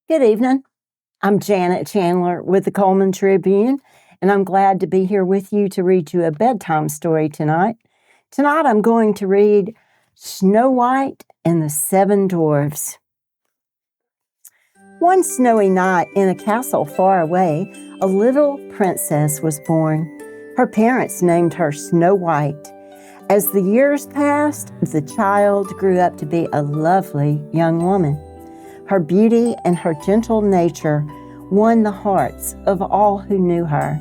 Good evening. I'm Janet Chandler with the Cullman Tribune, and I'm glad to be here with you to read you a bedtime story tonight. Tonight I'm going to read Snow White and the Seven Dwarfs. One snowy night in a castle far away, a little princess was born. Her parents named her Snow White. As the years passed, the child grew up to be a lovely young woman. Her beauty and her gentle nature won the hearts of all who knew her.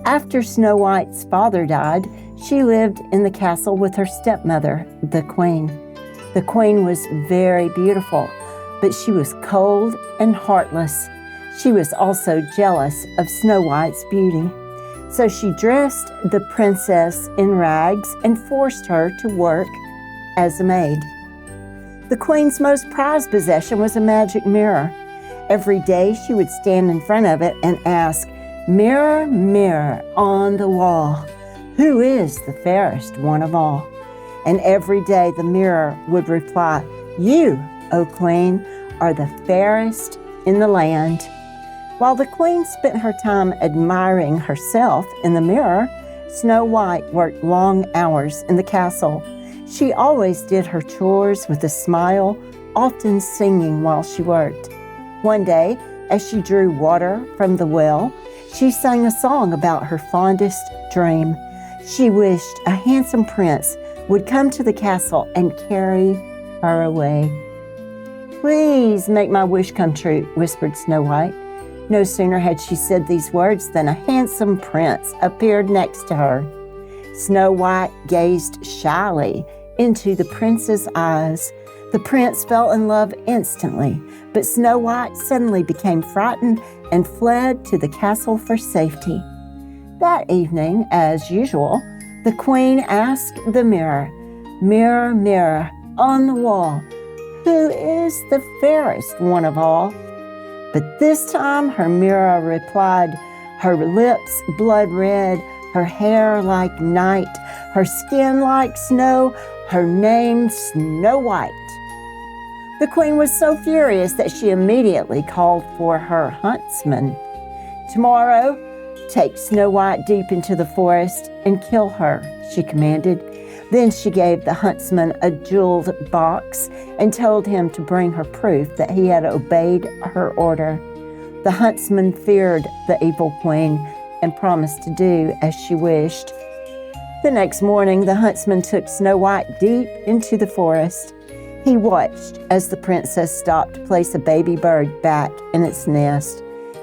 After Snow White's father died, she lived in the castle with her stepmother, the queen. The queen was very beautiful, but she was cold and heartless. She was also jealous of Snow White's beauty. So she dressed the princess in rags and forced her to work as a maid. The queen's most prized possession was a magic mirror. Every day she would stand in front of it and ask, "Mirror, mirror on the wall, who is the fairest one of all?" And every day the mirror would reply, "You, O queen, are the fairest in the land." While the queen spent her time admiring herself in the mirror, Snow White worked long hours in the castle. She always did her chores with a smile, often singing while she worked. One day, as she drew water from the well, she sang a song about her fondest dream. She wished a handsome prince would come to the castle and carry her away. "Please make my wish come true," whispered Snow White. No sooner had she said these words than a handsome prince appeared next to her. Snow White gazed shyly into the prince's eyes. The prince fell in love instantly, but Snow White suddenly became frightened and fled to the castle for safety. That evening, as usual, the queen asked the mirror, "Mirror, mirror on the wall, who is the fairest one of all?" But this time her mirror replied, her lips blood red, her hair like night, her skin like snow, her name Snow White. The queen was so furious that she immediately called for her huntsman. "Tomorrow, take Snow White deep into the forest and kill her," she commanded. Then she gave the huntsman a jeweled box and told him to bring her proof that he had obeyed her order. The huntsman feared the evil queen and promised to do as she wished. The next morning, the huntsman took Snow White deep into the forest. He watched as the princess stopped to place a baby bird back in its nest.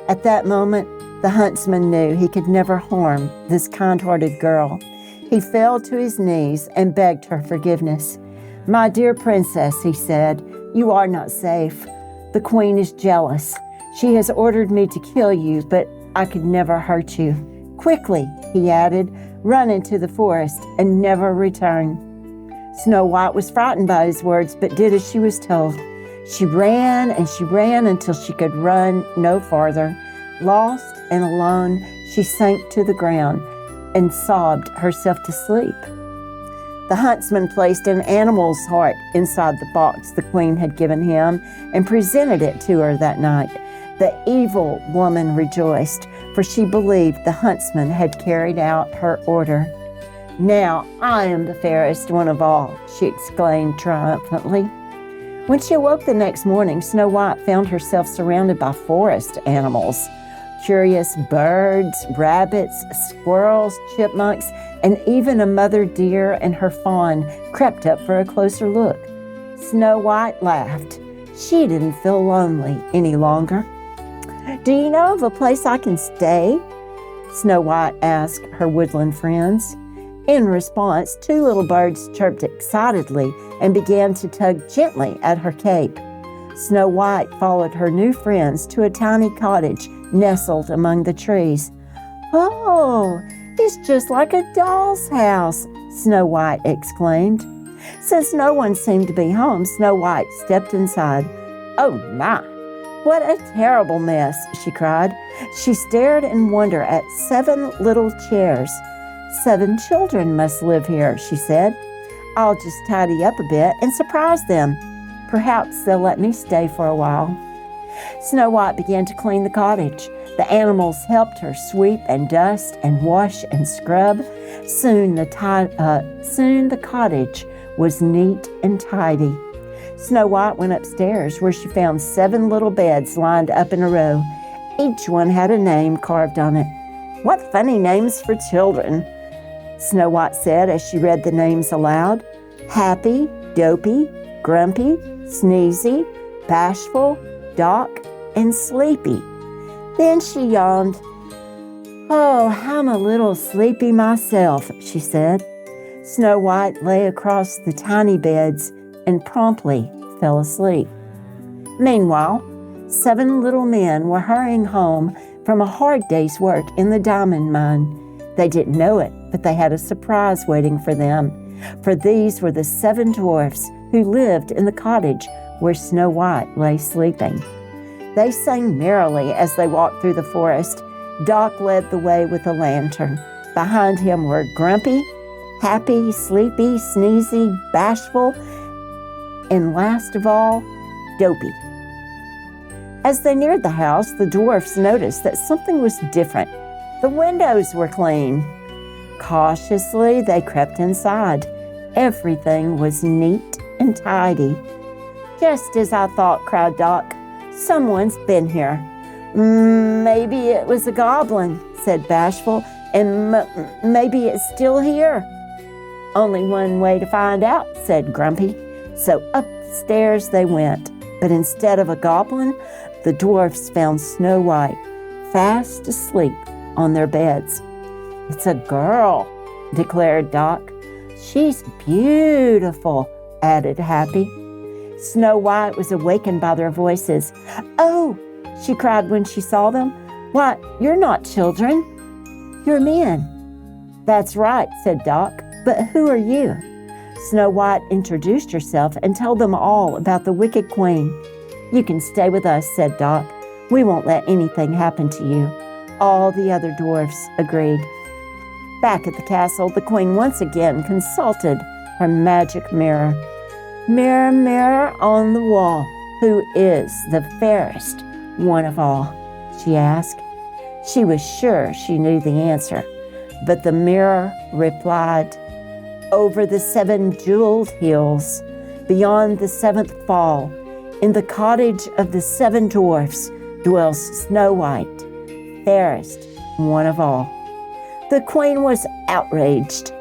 At that moment, the huntsman knew he could never harm this kind-hearted girl. He fell to his knees and begged her forgiveness. "My dear princess," he said, "you are not safe. The queen is jealous. She has ordered me to kill you, but I could never hurt you. Quickly," he added, "run into the forest and never return." Snow White was frightened by his words, but did as she was told. She ran and she ran until she could run no farther. Lost and alone, she sank to the ground and sobbed herself to sleep. The huntsman placed an animal's heart inside the box the queen had given him and presented it to her that night. The evil woman rejoiced, for she believed the huntsman had carried out her order. "Now I am the fairest one of all," she exclaimed triumphantly. When she awoke the next morning, Snow White found herself surrounded by forest animals. Curious birds, rabbits, squirrels, chipmunks, and even a mother deer and her fawn crept up for a closer look. Snow White laughed. She didn't feel lonely any longer. "Do you know of a place I can stay?" Snow White asked her woodland friends. In response, two little birds chirped excitedly and began to tug gently at her cape. Snow White followed her new friends to a tiny cottage nestled among the trees. "Oh, it's just like a doll's house," Snow White exclaimed. Since no one seemed to be home, Snow White stepped inside. "Oh my, what a terrible mess," she cried. She stared in wonder at 7 little chairs. "7 children must live here," she said. "I'll just tidy up a bit and surprise them. Perhaps they'll let me stay for a while." Snow White began to clean the cottage. The animals helped her sweep and dust and wash and scrub. Soon the cottage was neat and tidy. Snow White went upstairs where she found 7 little beds lined up in a row. Each one had a name carved on it. "What funny names for children," Snow White said as she read the names aloud. Happy, Dopey, Grumpy, Sneezy, Bashful, Doc, and Sleepy. Then she yawned. "Oh, I'm a little sleepy myself," she said. Snow White lay across the tiny beds and promptly fell asleep. Meanwhile, 7 little men were hurrying home from a hard day's work in the diamond mine. They didn't know it, but they had a surprise waiting for them, for these were the 7 dwarfs who lived in the cottage where Snow White lay sleeping. They sang merrily as they walked through the forest. Doc led the way with a lantern. Behind him were Grumpy, Happy, Sleepy, Sneezy, Bashful, and last of all, Dopey. As they neared the house, the dwarfs noticed that something was different. The windows were clean. Cautiously, they crept inside. Everything was neat and tidy. "Just as I thought," cried Doc. "Someone's been here." "Maybe it was a goblin," said Bashful, "and maybe it's still here." "Only one way to find out," said Grumpy. So upstairs they went, but instead of a goblin, the dwarfs found Snow White fast asleep on their beds. "It's a girl," declared Doc. "She's beautiful," added Happy. Snow White was awakened by their voices. "Oh," she cried when she saw them. "Why, you're not children. You're men." "That's right," said Doc. "But who are you?" Snow White introduced herself and told them all about the wicked queen. "You can stay with us," said Doc. "We won't let anything happen to you." All the other dwarfs agreed. Back at the castle, the queen once again consulted her magic mirror. "Mirror, mirror on the wall, who is the fairest one of all?" she asked. She was sure she knew the answer, but the mirror replied, "Over the 7 jeweled hills, beyond the 7th fall, in the cottage of the 7 dwarfs dwells Snow White, fairest one of all." The queen was outraged.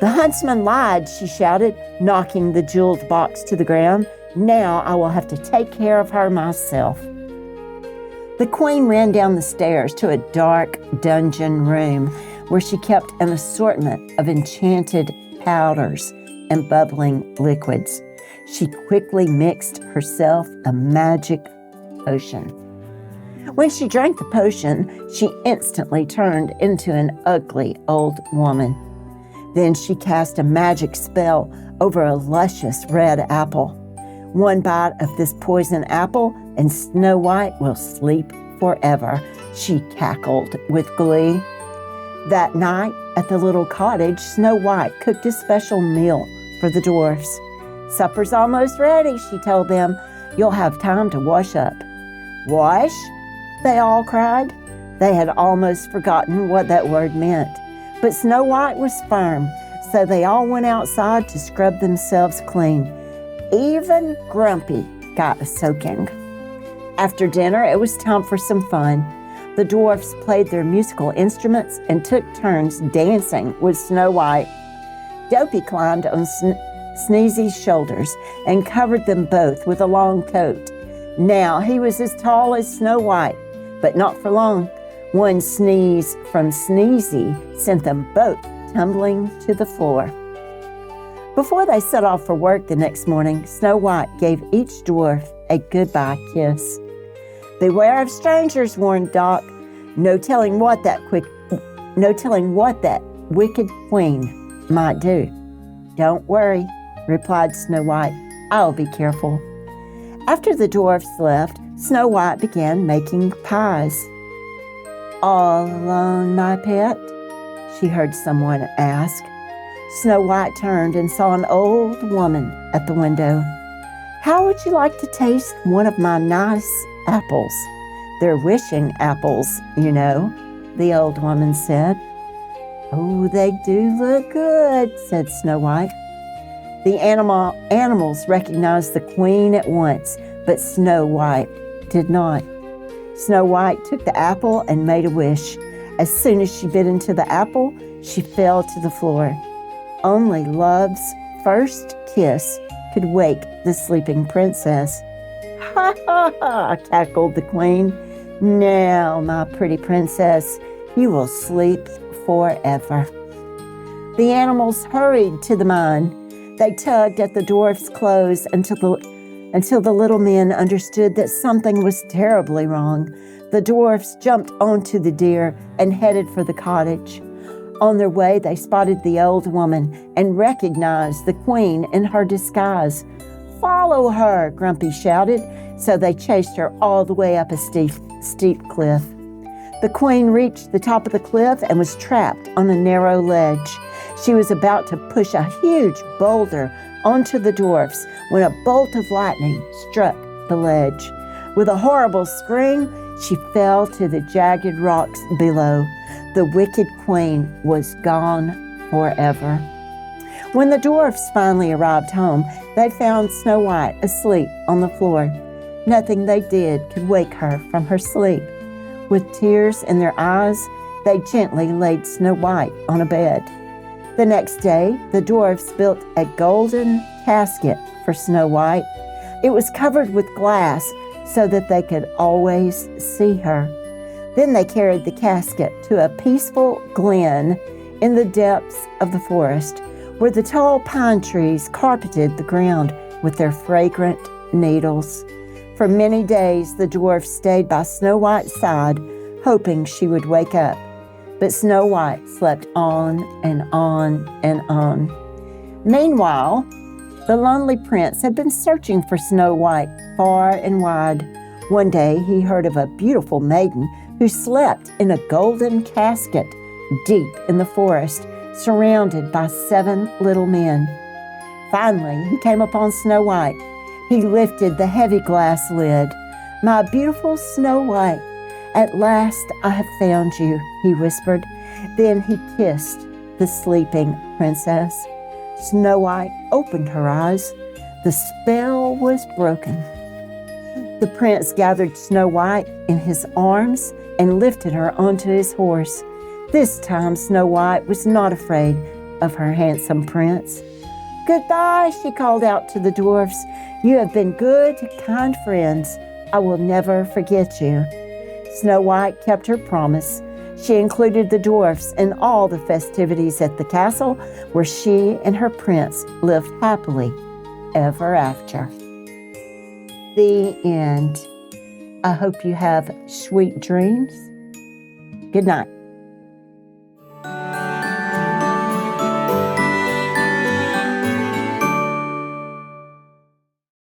"The huntsman lied," she shouted, knocking the jeweled box to the ground. "Now I will have to take care of her myself." The queen ran down the stairs to a dark dungeon room where she kept an assortment of enchanted powders and bubbling liquids. She quickly mixed herself a magic potion. When she drank the potion, she instantly turned into an ugly old woman. Then she cast a magic spell over a luscious red apple. "One bite of this poison apple and Snow White will sleep forever," she cackled with glee. That night at the little cottage, Snow White cooked a special meal for the dwarfs. "Supper's almost ready," she told them. "You'll have time to wash up." "Wash?" they all cried. They had almost forgotten what that word meant. But Snow White was firm, so they all went outside to scrub themselves clean. Even Grumpy got a soaking. After dinner, it was time for some fun. The dwarfs played their musical instruments and took turns dancing with Snow White. Dopey climbed on Sneezy's shoulders and covered them both with a long coat. Now he was as tall as Snow White, but not for long. One sneeze from Sneezy sent them both tumbling to the floor. Before they set off for work the next morning, Snow White gave each dwarf a goodbye kiss. "Beware of strangers," warned Doc. No telling what that wicked queen might do." "Don't worry," replied Snow White. "I'll be careful." After the dwarfs left, Snow White began making pies. "All alone, my pet?" she heard someone ask. Snow White turned and saw an old woman at the window. "How would you like to taste one of my nice apples? They're wishing apples, you know," the old woman said. "Oh, they do look good," said Snow White. The animals recognized the queen at once, but Snow White did not. Snow White took the apple and made a wish. As soon as she bit into the apple, she fell to the floor. Only love's first kiss could wake the sleeping princess. "Ha ha ha," cackled the queen. "Now, my pretty princess, you will sleep forever." The animals hurried to the mine. They tugged at the dwarf's clothes until the little men understood that something was terribly wrong. The dwarfs jumped onto the deer and headed for the cottage. On their way, they spotted the old woman and recognized the queen in her disguise. "Follow her," Grumpy shouted, so they chased her all the way up a steep cliff. The queen reached the top of the cliff and was trapped on a narrow ledge. She was about to push a huge boulder onto the dwarfs when a bolt of lightning struck the ledge. With a horrible scream, she fell to the jagged rocks below. The wicked queen was gone forever. When the dwarfs finally arrived home, they found Snow White asleep on the floor. Nothing they did could wake her from her sleep. With tears in their eyes, they gently laid Snow White on a bed. The next day, the dwarfs built a golden casket for Snow White. It was covered with glass so that they could always see her. Then they carried the casket to a peaceful glen in the depths of the forest, where the tall pine trees carpeted the ground with their fragrant needles. For many days, the dwarfs stayed by Snow White's side, hoping she would wake up. But Snow White slept on and on and on. Meanwhile, the lonely prince had been searching for Snow White far and wide. One day, he heard of a beautiful maiden who slept in a golden casket deep in the forest, surrounded by 7 little men. Finally, he came upon Snow White. He lifted the heavy glass lid. "My beautiful Snow White, at last I have found you," he whispered. Then he kissed the sleeping princess. Snow White opened her eyes. The spell was broken. The prince gathered Snow White in his arms and lifted her onto his horse. This time, Snow White was not afraid of her handsome prince. "Goodbye," she called out to the dwarfs. "You have been good, kind friends. I will never forget you." Snow White kept her promise. She included the dwarfs in all the festivities at the castle, where she and her prince lived happily ever after. The end. I hope you have sweet dreams. Good night.